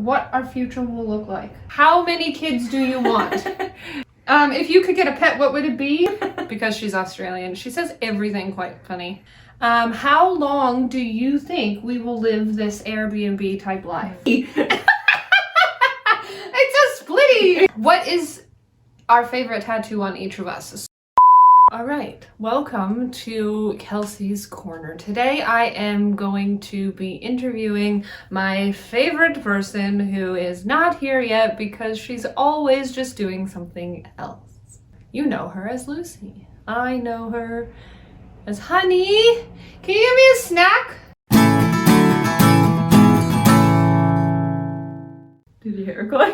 What our future will look like. How many kids do you want? If you could get a pet, what would it be? Because she's Australian. She says everything quite funny. How long do you think we will live this Airbnb type life? It's a splitty! What is our favorite tattoo on each of us? All right, welcome to Kelsey's Corner. Today I am going to be interviewing my favorite person who is not here yet because she's always just doing something else. You know her as Lucy. I know her as Honey. Can you give me a snack? Did you hear her going?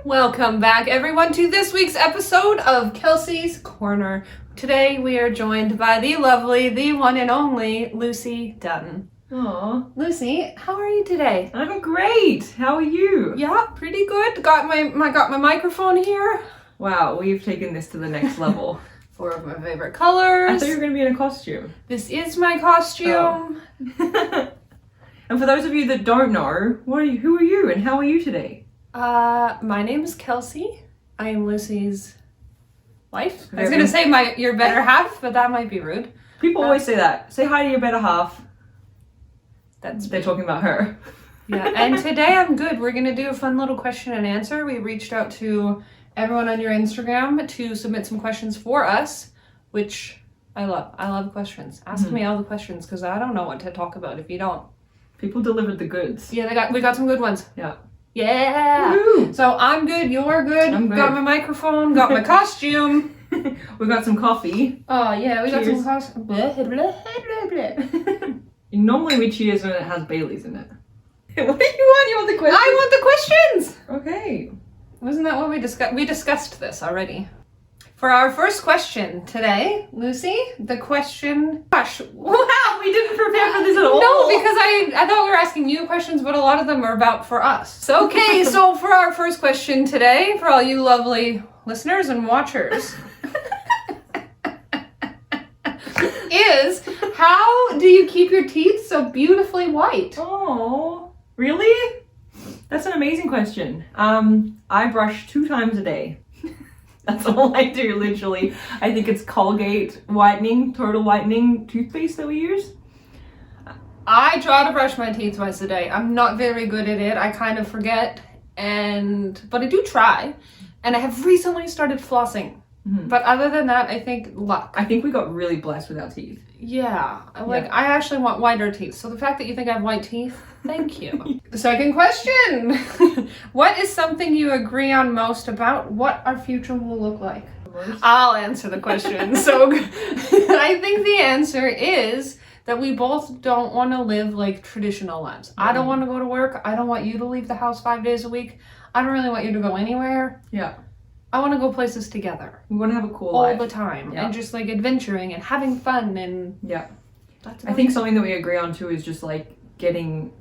Welcome back, everyone, to this week's episode of Kelsey's Corner. Today we are joined by the lovely, the one and only Lucy Dunne. Aw. Lucy, how are you today? I'm great. How are you? Yeah, pretty good. Got my microphone here. Wow, we've taken this to the next level. 4 of my favorite colors. I thought you were going to be in a costume. This is my costume. Oh. And for those of you that don't know, who are you and how are you today? My name is Kelsey. I am Lucy's wife. I was gonna say your better half, but that might be rude. People always say that. Say hi to your better half. They're talking about her. Yeah, and today I'm good. We're gonna do a fun little question and answer. We reached out to everyone on your Instagram to submit some questions for us, which I love. I love questions. Ask me all the questions because I don't know what to talk about if you don't. People delivered the goods. Yeah, we got some good ones. Yeah. Yeah. Woo-hoo. So I'm good. You're good. I'm good. Got my microphone. Got my costume. We got some coffee. Oh yeah, we Cheers. got some costume. Blah, blah, blah, blah. Normally we cheers when it has Baileys in it. What do you want? You want the questions? I want the questions. Okay. Wasn't that what we discussed? We discussed this already. For our first question today, Lucy, the question... Gosh, Wow, we didn't prepare for this at all. no, because I thought we were asking you questions, but a lot of them are about for us. So, okay, so for our first question today, for all you lovely listeners and watchers, is how do you keep your teeth so beautifully white? Oh, really? That's an amazing question. I brush 2 times a day. That's all I do, literally. I think it's Colgate whitening, total whitening toothpaste that we use. I try to brush my teeth twice a day. I'm not very good at it. I kind of forget, but I do try. And I have recently started flossing. Mm-hmm. But other than that, I think luck. I think we got really blessed with our teeth. Yeah. I actually want whiter teeth. So the fact that you think I have white teeth, thank you. Second question. What is something you agree on most about what our future will look like? I'll answer the question. So I think the answer is that we both don't want to live like traditional lives. Mm-hmm. I don't want to go to work. I don't want you to leave the house 5 days a week. I don't really want you to go anywhere. Yeah. I want to go places together. We want to have a cool all life. the time. Yeah. And just like adventuring and having fun and... Yeah. That's I think something that we agree on too is just like getting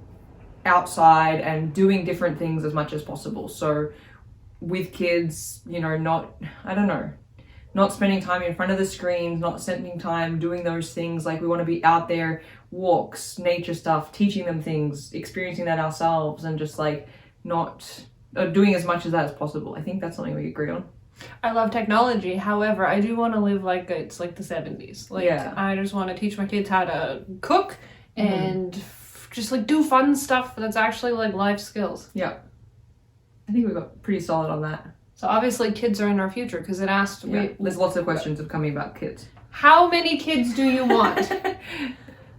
outside and doing different things as much as possible. So with kids, not spending time in front of the screens, not spending time doing those things. Like we want to be out there, walks, nature stuff, teaching them things, experiencing that ourselves, and just like not doing as much of that as possible. I think that's something we agree on. I love technology. However, I do want to live like it's like the 70s. Like I just want to teach my kids how to cook and just like do fun stuff that's actually like life skills. Yeah. I think we got pretty solid on that. So obviously kids are in our future because it asked... Yeah. There's lots of questions coming about kids. How many kids do you want?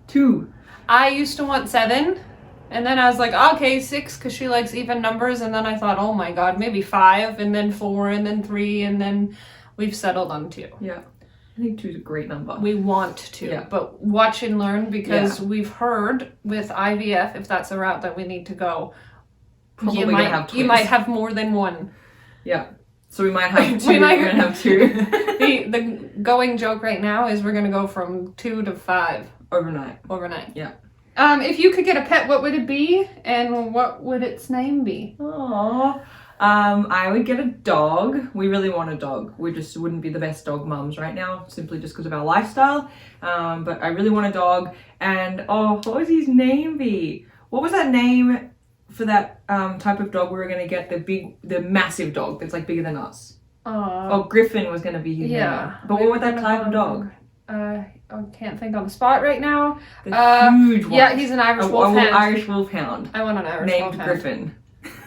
2. I used to want 7. And then I was like, okay, 6 because she likes even numbers. And then I thought, oh my God, maybe 5 and then 4 and then 3 and then we've settled on 2. Yeah. I think 2 is a great number. We want to, but watch and learn because we've heard with IVF, if that's a route that we need to go, you might have more than 1. Yeah. So we might have 2. We're going to have 2. The going joke right now is we're going to go from 2 to 5. Overnight. Yeah. If you could get a pet, what would it be? And what would its name be? Aww. I would get a dog. We really want a dog. We just wouldn't be the best dog mums right now, simply just because of our lifestyle. But I really want a dog. And what would his name be? What was that name for that type of dog, we were gonna get the massive dog that's like bigger than us. Oh, Griffin was gonna be his name. But what was that type of dog? I can't think on the spot right now. The huge one. Yeah, he's an Irish Wolfhound. Irish Wolfhound. I want an Irish named Wolfhound. Griffin.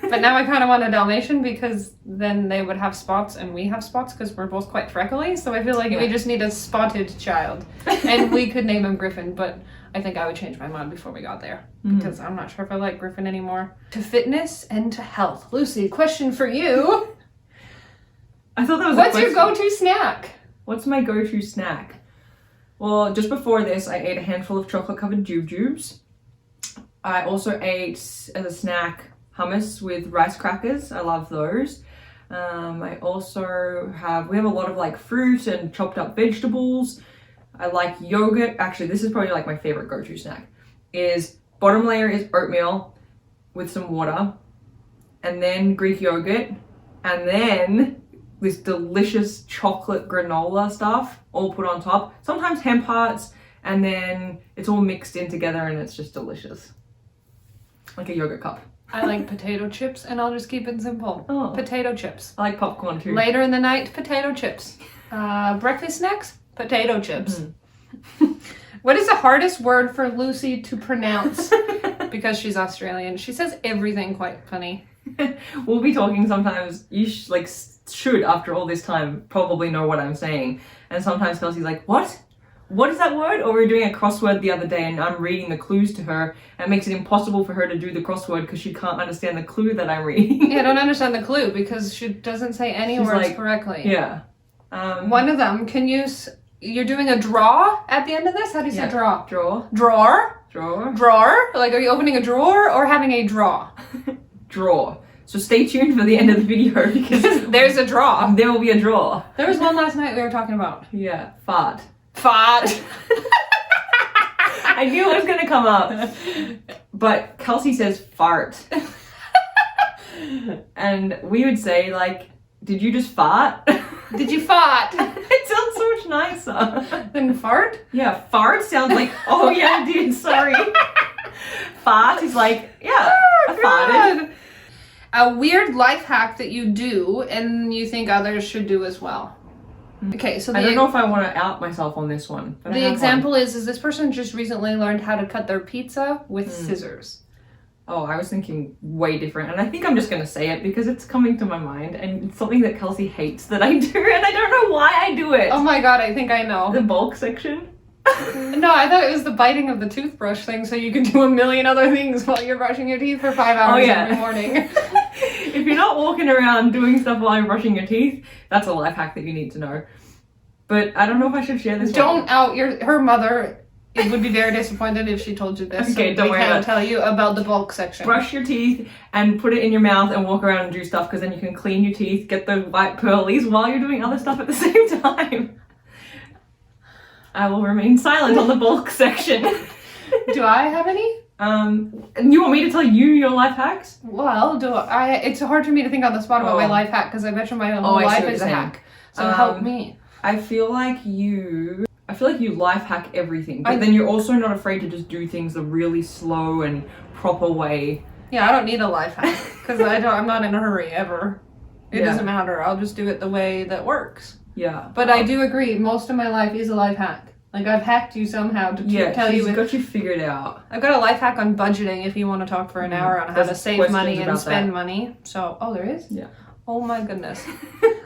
But now I kind of want a Dalmatian because then they would have spots and we have spots because we're both quite freckly. So I feel like we just need a spotted child. And we could name him Griffin, but I think I would change my mind before we got there because I'm not sure if I like Griffin anymore. To fitness and to health. Lucy, question for you. I thought that was What's your go-to snack? What's my go-to snack? Well, just before this, I ate a handful of chocolate-covered jujubes. I also ate, as a snack, hummus with rice crackers. I love those. I also we have a lot of like fruit and chopped up vegetables. I like yogurt. Actually, this is probably like my favorite go-to snack. Bottom layer is oatmeal with some water, and then Greek yogurt, and then this delicious chocolate granola stuff all put on top. Sometimes hemp hearts, and then it's all mixed in together and it's just delicious. Like a yogurt cup. I like potato chips, and I'll just keep it simple. Oh. Potato chips. I like popcorn too. Later in the night, potato chips. Breakfast snacks, potato chips. What is the hardest word for Lucy to pronounce? Because she's Australian. She says everything quite funny. We'll be talking sometimes. You should, after all this time, probably know what I'm saying. And sometimes Kelsey's like, what? What is that word? Or we were doing a crossword the other day and I'm reading the clues to her. And it makes it impossible for her to do the crossword because she can't understand the clue that I'm reading. Yeah, I don't understand the clue because she doesn't say any words correctly. Yeah. One of them, you're doing a draw at the end of this? How do you say draw? Draw. Drawer? Drawer. Drawer? Like, are you opening a drawer or having a draw? Draw. So stay tuned for the end of the video because there's a draw. There will be a draw. There was one last night we were talking about. Yeah, fart. Fart. I knew it was going to come up. But Kelsey says fart. And we would say, like, did you just fart? Did you fart? It sounds so much nicer. Than fart? Yeah, fart sounds like, oh yeah, I did, sorry. Fart is like, yeah, I farted. A weird life hack that you do and you think others should do as well. Okay, so I don't know if I want to out myself on this one. But the example is this person just recently learned how to cut their pizza with scissors. Oh, I was thinking way different. And I think I'm just going to say it because it's coming to my mind. And it's something that Kelsey hates that I do. And I don't know why I do it. Oh my god, I think I know. The bulk section? No, I thought it was the biting of the toothbrush thing so you can do a million other things while you're brushing your teeth for 5 hours every morning. If you're not walking around doing stuff while you're brushing your teeth, that's a life hack that you need to know. But I don't know if I should share this. Don't out her mother. It would be very disappointed if she told you this. Okay, so don't worry about it. Tell you about the bulk section. Brush your teeth and put it in your mouth and walk around and do stuff because then you can clean your teeth, get the white pearlies while you're doing other stuff at the same time. I will remain silent on the bulk section. Do I have any? And you want me to tell you your life hacks? Well, it's hard for me to think on the spot about my life hack because I bet you my whole life is a hack. So help me. I feel like you life hack everything, but then you're also not afraid to just do things the really slow and proper way. Yeah, I don't need a life hack because I'm not in a hurry ever. It doesn't matter. I'll just do it the way that works. Yeah. But I do agree. Most of my life is a life hack. Like I've hacked you somehow to tell you. Yeah, got you figured out. I've got a life hack on budgeting if you want to talk for an hour on how to save money and spend money. So, there is? Yeah. Oh my goodness.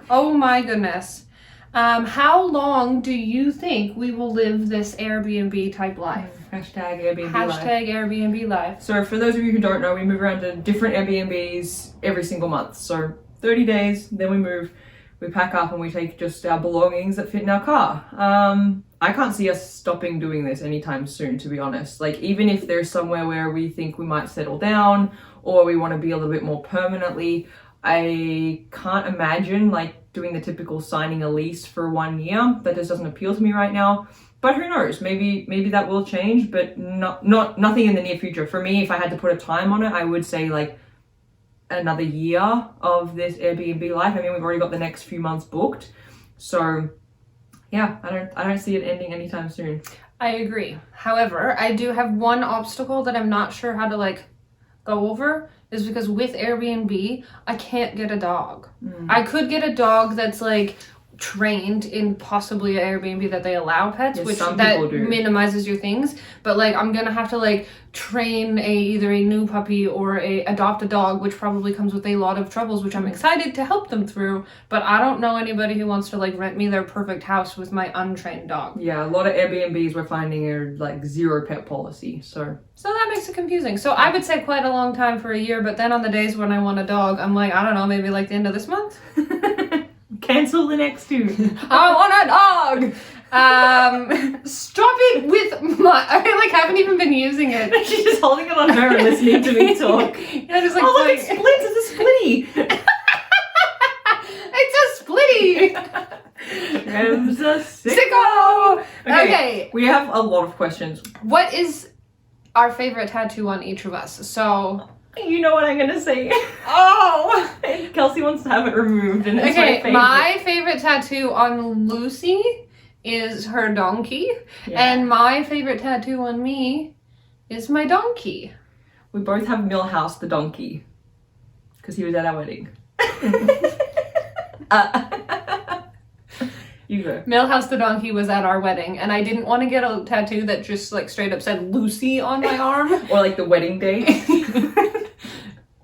Oh my goodness. How long do you think we will live this Airbnb type life? Hashtag Airbnb life. Hashtag Airbnb life. So for those of you who don't know, we move around to different Airbnbs every single month. So 30 days, then we move, we pack up and we take just our belongings that fit in our car. I can't see us stopping doing this anytime soon, to be honest. Like even if there's somewhere where we think we might settle down or we want to be a little bit more permanently, I can't imagine like doing the typical signing a lease for 1 year. That just doesn't appeal to me right now. But who knows? Maybe that will change, but nothing in the near future. For me, if I had to put a time on it, I would say like another year of this Airbnb life. I mean, we've already got the next few months booked. So yeah, I don't see it ending anytime soon. I agree. However, I do have one obstacle that I'm not sure how to like go over. is because with Airbnb, I can't get a dog. I could get a dog that's like trained in possibly an Airbnb that they allow pets, Yes, which some that people do. minimizes your things. But like I'm gonna have to like train either a new puppy or adopt a dog, which probably comes with a lot of troubles, which I'm excited to help them through. But I don't know anybody who wants to like rent me their perfect house with my untrained dog. Yeah, a lot of Airbnbs we're finding are like 0 pet policy, so that makes it confusing. So I would say quite a long time for a year, but then on the days when I want a dog, I'm like, I don't know, maybe like the end of this month. cancel the next 2. I want a dog. Stop it with my. I like haven't even been using it. She's just holding it on her and listening to me talk. Yeah, just like Oh, look, playing. it splits. It's a splitty. It's a splitty. Rev's a Sicko. Okay. We have a lot of questions. What is our favorite tattoo on each of us? So. You know what I'm gonna say. Oh. Kelsey wants to have it removed, and it's Okay, my favorite. my favorite tattoo on Lucy is her donkey, Yeah. and my favorite tattoo on me is my donkey. We both have Millhouse the donkey, because he was at our wedding. You go. Millhouse the donkey was at our wedding, and I didn't want to get a tattoo that just like straight up said Lucy on my arm. Or like the wedding day.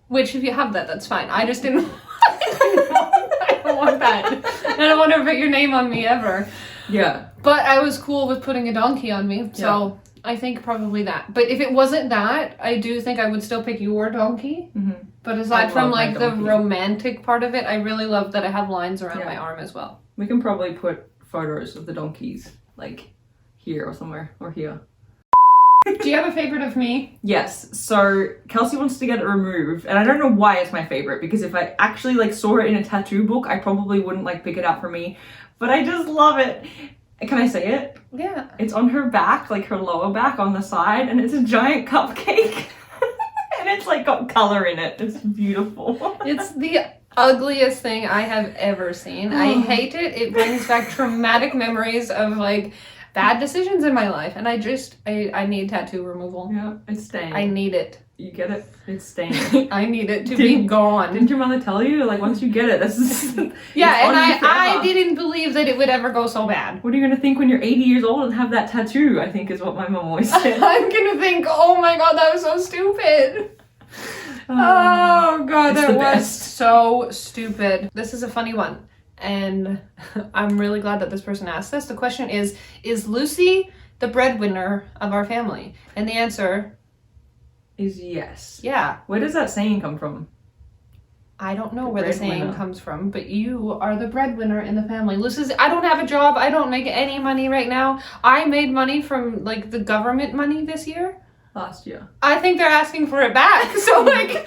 Which, if you have that, that's fine. I just didn't. I don't want that. I don't want to put your name on me ever. Yeah. But I was cool with putting a donkey on me, so I think probably that. But if it wasn't that, I do think I would still pick your donkey. Mm-hmm. But aside from love my like the donkey. romantic part of it, I really love that I have lines around Yeah. my arm as well. We can probably put photos of the donkeys, like here or somewhere, or here. Do you have a favorite of me? Yes, so Kelsey wants to get it removed, and I don't know why it's my favorite, because if I actually like saw it in a tattoo book, I probably wouldn't like pick it out for me, but I just love it. Can I say it? Yeah. It's on her back, like her lower back on the side, and it's a giant cupcake. And it's like got color in it. It's beautiful. It's the ugliest thing I have ever seen. I hate it. It brings back traumatic memories of like bad decisions in my life, and I need tattoo removal. Yeah, it's staying. I need it. You get it? It's staying. I need it to be gone. Didn't your mother tell you? Like, once you get it, this is... Yeah, and I forever. didn't believe that it would ever go so bad. What are you going to think when you're 80 years old and have that tattoo, I think is what my mom always said. I'm gonna think, oh my god, that was so stupid. Oh god, It's that the was best. so stupid. This is a funny one, and I'm really glad that this person asked this. The question is Lucy the breadwinner of our family? And the answer, Is yes. yeah. Where does that saying come from? I don't know The where the saying breadwinner. comes from, but you are the breadwinner in the family. Lucy's, I don't have a job. I don't make any money right now. I made money from like the government money this year. Last year. I think they're asking for it back. So like,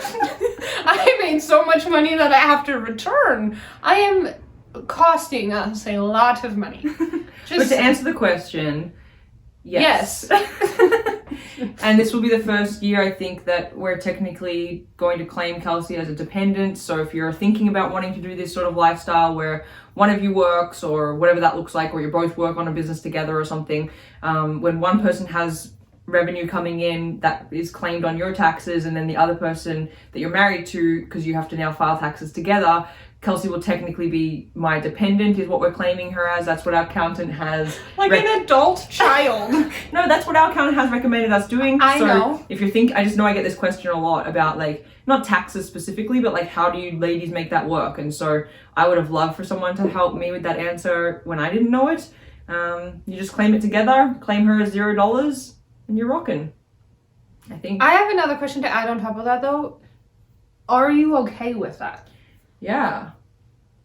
I made so much money that I have to return. I am costing us a lot of money. But to answer the question, yes. And this will be the first year, I think, that we're technically going to claim Kelsey as a dependent. So if you're thinking about wanting to do this sort of lifestyle where one of you works or whatever that looks like, or you both work on a business together or something, when one person has revenue coming in that is claimed on your taxes, and then the other person that you're married to, because you have to now file taxes together, Kelsey will technically be my dependent, is what we're claiming her as. That's what our accountant has. like an adult child. No, that's what our accountant has recommended us doing. I know. If you're I just know I get this question a lot about like, not taxes specifically, but like how do you ladies make that work? And so I would have loved for someone to help me with that answer when I didn't know it. You just claim it together, claim her as $0, and you're rocking. I think. I have another question to add on top of that though. Are you okay with that? Yeah,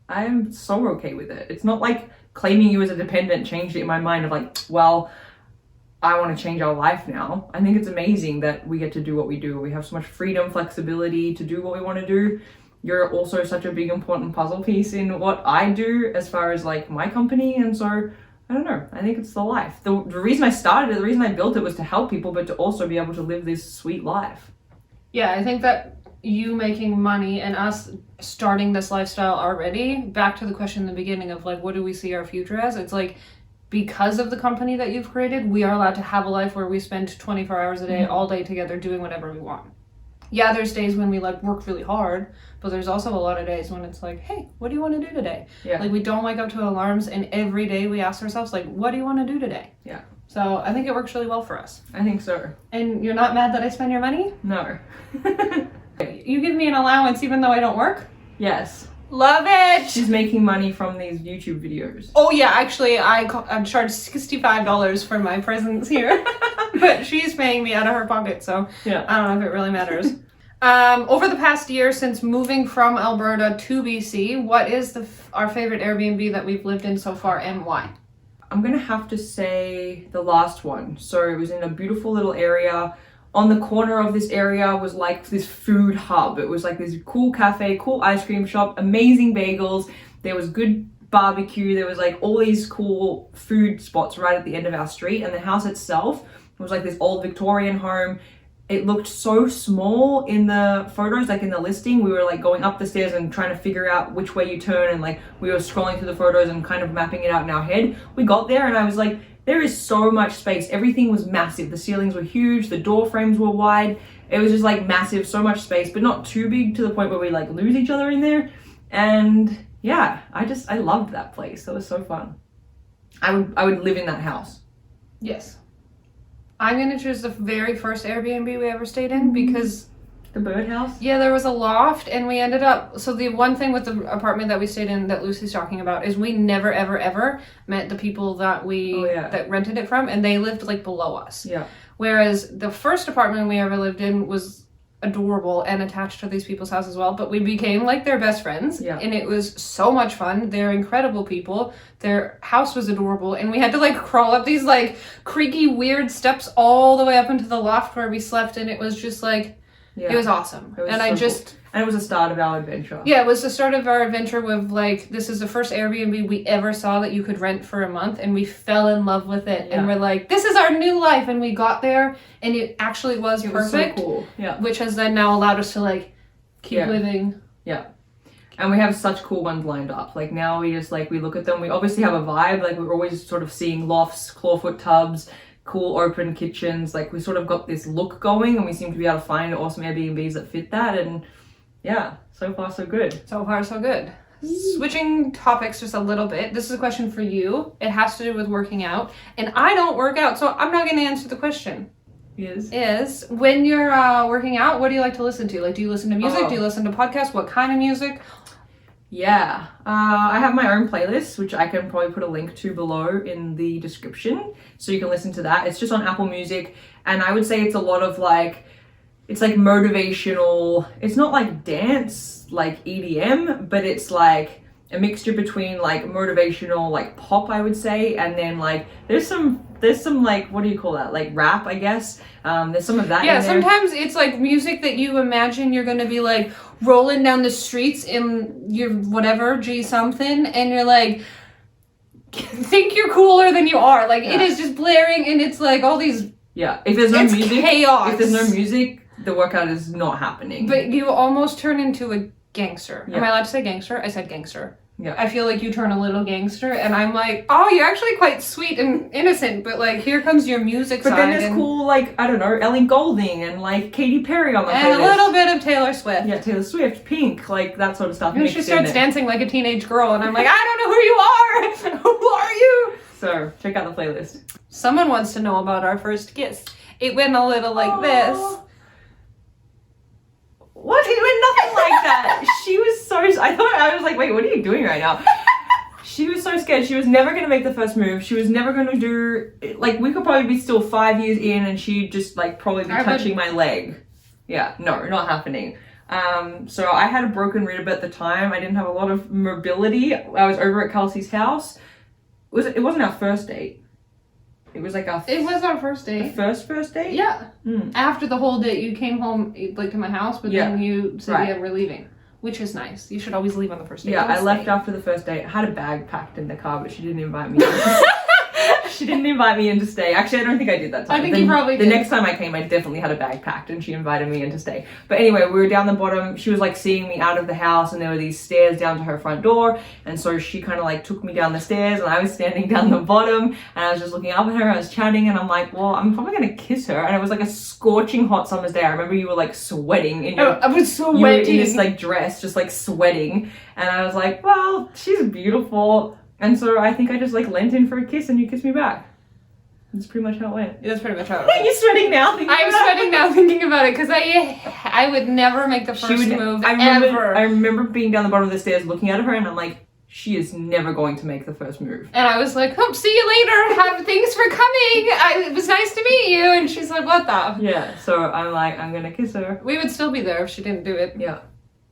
I'm so okay with it. It's not like claiming you as a dependent changed it in my mind of like, well, I want to change our life now. I think it's amazing that we get to do what we do. We have so much freedom, flexibility to do what we want to do. You're also such a big important puzzle piece in what I do as far as like my company. And so, I don't know, I think it's the life. The reason I started it, the reason I built it was to help people, but to also be able to live this sweet life. Yeah, I think that you making money and us starting this lifestyle already, back to the question in the beginning of like, what do we see our future as? It's like, because of the company that you've created, we are allowed to have a life where we spend 24 hours a day, all day together, doing whatever we want. yeah, there's days when we like work really hard, but there's also a lot of days when it's like, hey, what do you want to do today? Yeah. Like we don't wake up to alarms, and every day we ask ourselves like, what do you want to do today? Yeah. So I think it works really well for us. I think so. And you're not mad that I spend your money? No. You give me an allowance even though I don't work? Yes. Love it! She's making money from these YouTube videos. Oh yeah, actually I'm charged $65 for my presence here. But she's paying me out of her pocket, so Yeah. I don't know if it really matters. Over the past year since moving from Alberta to BC, what is our favorite Airbnb that we've lived in so far and why? I'm gonna have to say the last one. So it was in a beautiful little area. On the corner of this area was like this food hub. It was like this cool cafe, cool ice cream shop, amazing bagels. There was good barbecue. There was like all these cool food spots right at the end of our street. And the house itself was like this old Victorian home. It looked so small in the photos, like in the listing. We were like going up the stairs and trying to figure out which way you turn, and like we were scrolling through the photos and kind of mapping it out in our head. We got there and I was like, there is so much space. Everything was massive. The ceilings were huge. The door frames were wide. It was just like massive, so much space, but not too big to the point where we like lose each other in there. And yeah, I loved that place. That was so fun. I would live in that house. Yes. I'm gonna choose the very first Airbnb we ever stayed in because The birdhouse? yeah, there was a loft and we ended up, so the one thing with the apartment that we stayed in that Lucy's talking about is we never ever ever met the people that that rented it from, and they lived like below us. Yeah. Whereas the first apartment we ever lived in was adorable and attached to these people's house as well, but we became like their best friends. Yeah. And it was so much fun. They're incredible people. Their house was adorable, and we had to like crawl up these like creaky weird steps all the way up into the loft where we slept, and it was just like it was awesome. It was and so I just cool. And it was the start of our adventure. yeah, it was the start of our adventure with like, this is the first Airbnb we ever saw that you could rent for a month, and we fell in love with it. Yeah. And we're like, this is our new life. And we got there and it actually was perfect. Was so cool. Yeah. Which has then now allowed us to like keep living. Yeah. And we have such cool ones lined up. Like now we just like, we look at them. We obviously have a vibe. Like we're always sort of seeing lofts, clawfoot tubs, cool open kitchens. Like we sort of got this look going, and we seem to be able to find awesome Airbnbs that fit that. And yeah, so far so good. So far so good. Switching topics just a little bit. This is a question for you. It has to do with working out. And I don't work out, so I'm not going to answer the question. Yes. Is when you're working out, what do you like to listen to? Like, do you listen to music? Do you listen to podcasts? What kind of music? Yeah, I have my own playlist, which I can probably put a link to below in the description, so you can listen to that. It's just on Apple Music, and I would say it's a lot of like, it's like motivational. It's not like dance, like EDM, but it's like a mixture between like motivational, like pop, I would say, and then like there's some like, what do you call that? Like rap, I guess. There's some of that. Yeah, in there. sometimes it's like music that you imagine you're gonna be like rolling down the streets in your whatever G something, and you're like, think you're cooler than you are. Like it is just blaring, and it's like all these. Yeah, if there's no it's music, chaos. If there's no music, the workout is not happening. But you almost turn into a gangster. Yeah. Am I allowed to say gangster? I said gangster. Yeah. I feel like you turn a little gangster, and I'm like, oh, you're actually quite sweet and innocent, but like here comes your music But side. then there's cool, like, I don't know, Ellie Goulding and like Katy Perry on the and playlist. a little bit of Taylor Swift. Yeah, Taylor Swift, Pink, like that sort of stuff. And she starts dancing like a teenage girl, and I'm like, I don't know who you are. Who are you? So check out the playlist. Someone wants to know about our first kiss. It went a little like this. What? It went nothing like that. She was so. I was like, wait, what are you doing right now? She was so scared. She was never going to make the first move. She was never going to do, like, we could probably be still 5 years in and she'd just, like, probably be touching my leg. Yeah, no, not happening. So I had a broken rib at the time. I didn't have a lot of mobility. I was over at Kelsey's house. It wasn't our first date. It was like It was our first date. The first date? Yeah. After the whole date, you came home, like, to my house, but then you said, yeah, we're leaving. Which is nice. You should always leave on the first date. Yeah, I left after the first date. I had a bag packed in the car, but she didn't invite me. She didn't invite me in to stay. Actually, I don't think I did that time. I think you probably did. did. The next time I came, I definitely had a bag packed and she invited me in to stay. But anyway, we were down the bottom. She was like seeing me out of the house and there were these stairs down to her front door. And so she kind of like took me down the stairs and I was standing down the bottom and I was just looking up at her. I was chatting and I'm like, well, I'm probably going to kiss her. And it was like a scorching hot summer's day. I remember you were like sweating in your... I was You were sweating. in this like dress, just like sweating. And I was like, well, she's beautiful. And so I think I just like leant in for a kiss and you kissed me back. That's pretty much how it went. That's pretty much how it Are went. you sweating now? I'm sweating now thinking about it because I would never make the first move ever. I remember being down the bottom of the stairs looking at her and I'm like, she is never going to make the first move. And I was like, see you later. Have thanks for coming. It was nice to meet you. And she's like, what the? Yeah, so I'm like, I'm gonna kiss her. We would still be there if she didn't do it. Yeah.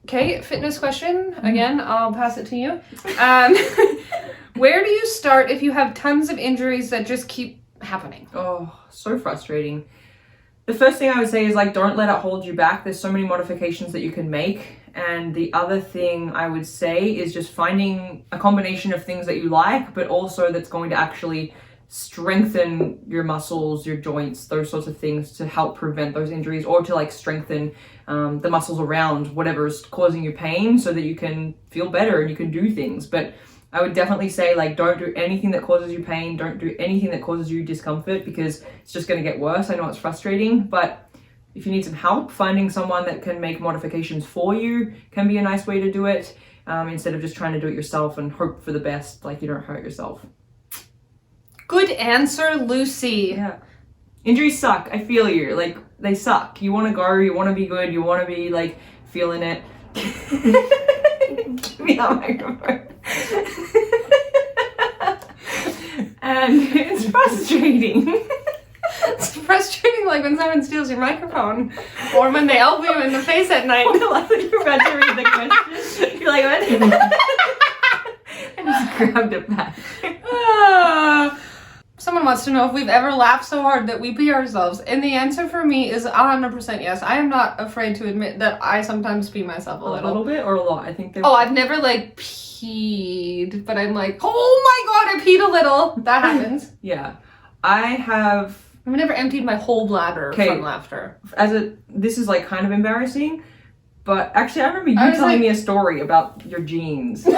Okay, fitness question. Again, I'll pass it to you. Where do you start if you have tons of injuries that just keep happening? Oh, so frustrating. The first thing I would say is like, don't let it hold you back. There's so many modifications that you can make. And the other thing I would say is just finding a combination of things that you like, but also that's going to actually strengthen your muscles, your joints, those sorts of things to help prevent those injuries or to like strengthen the muscles around whatever's causing you pain so that you can feel better and you can do things. But I would definitely say like, don't do anything that causes you pain. Don't do anything that causes you discomfort because it's just going to get worse. I know it's frustrating, but if you need some help, finding someone that can make modifications for you can be a nice way to do it instead of just trying to do it yourself and hope for the best, like you don't hurt yourself. Good answer, Lucy. Yeah. Injuries suck. I feel you. Like, they suck. You want to go, you want to be good, you want to be like feeling it. Give me that microphone. And it's frustrating. It's frustrating like when someone steals your microphone or when they elbow you in the face at night. I thought you were about to read the question. You're like, what? I just grabbed it back. Someone wants to know if we've ever laughed so hard that we pee ourselves. And the answer for me is 100% yes. I am not afraid to admit that I sometimes pee myself a little. A little bit or a lot? I think Oh, I've never like peed, but I'm like, oh my god, I peed a little. That happens. Yeah. I've never emptied my whole bladder from laughter. This is like kind of embarrassing, but actually I remember you telling me a story about your jeans.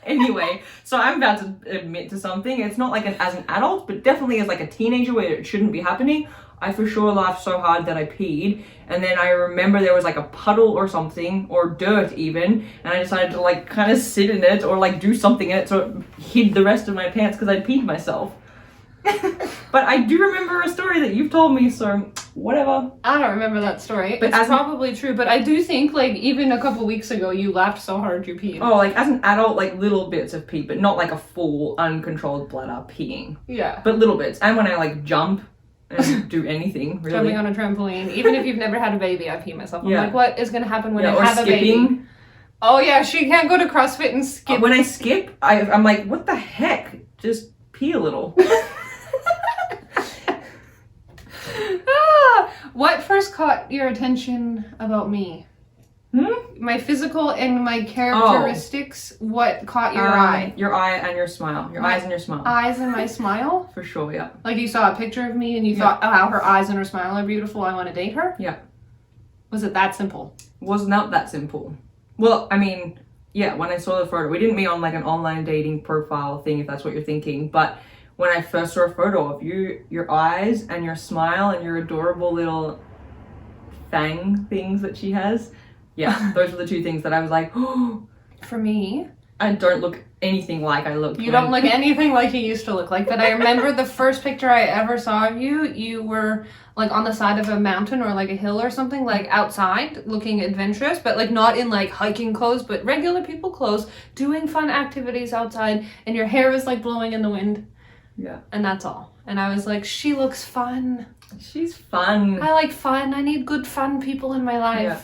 Anyway, so I'm about to admit to something. It's not like as an adult, but definitely as like a teenager where it shouldn't be happening. I for sure laughed so hard that I peed. And then I remember there was like a puddle or something, or dirt even. And I decided to like kind of sit in it or like do something in it so it hid the rest of my pants because I'd peed myself. But I do remember a story that you've told me, so whatever. I don't remember that story. But it's probably true, but I do think like even a couple weeks ago you laughed so hard you peed. Oh, like as an adult, like little bits of pee, but not like a full uncontrolled bladder peeing. Yeah. But little bits. And when I like jump and do anything, really. Jumping on a trampoline. Even if you've never had a baby, I pee myself. I'm like, what is gonna happen when I have a baby? Oh yeah, she can't go to CrossFit and skip. When I skip, I'm like, what the heck? Just pee a little. What first caught your attention about me? My physical and my characteristics. Oh. What caught your eye? Your eye and your smile. Your eyes and your smile. Eyes and my smile? For sure, yeah. Like you saw a picture of me and you thought, oh, wow, her eyes and her smile are beautiful. I want to date her? Yeah. Was it that simple? Was not that simple. Well, I mean, yeah, when I saw the photo, we didn't meet on like an online dating profile thing, if that's what you're thinking, but when I first saw a photo of you, your eyes and your smile and your adorable little fang things that she has, yeah, those were the two things that I was like, oh. For me, I don't look anything like I looked. You don't look anything like you used to look like, but I remember the first picture I ever saw of you, you were like on the side of a mountain or like a hill or something, like outside looking adventurous, but like not in like hiking clothes, but regular people clothes, doing fun activities outside, and your hair was like blowing in the wind. Yeah. And that's all. And I was like, she looks fun. She's fun. I like fun. I need good fun people in my life. Yeah.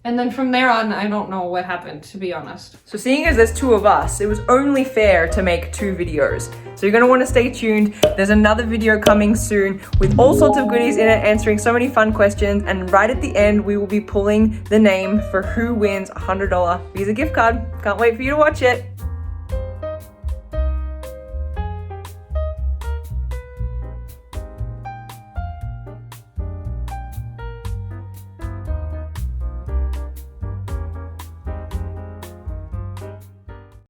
And then from there on, I don't know what happened, to be honest. So seeing as there's two of us, it was only fair to make 2 videos. So you're gonna wanna stay tuned. There's another video coming soon with all sorts of goodies in it, answering so many fun questions. And right at the end, we will be pulling the name for who wins a $100 Visa gift card. Can't wait for you to watch it.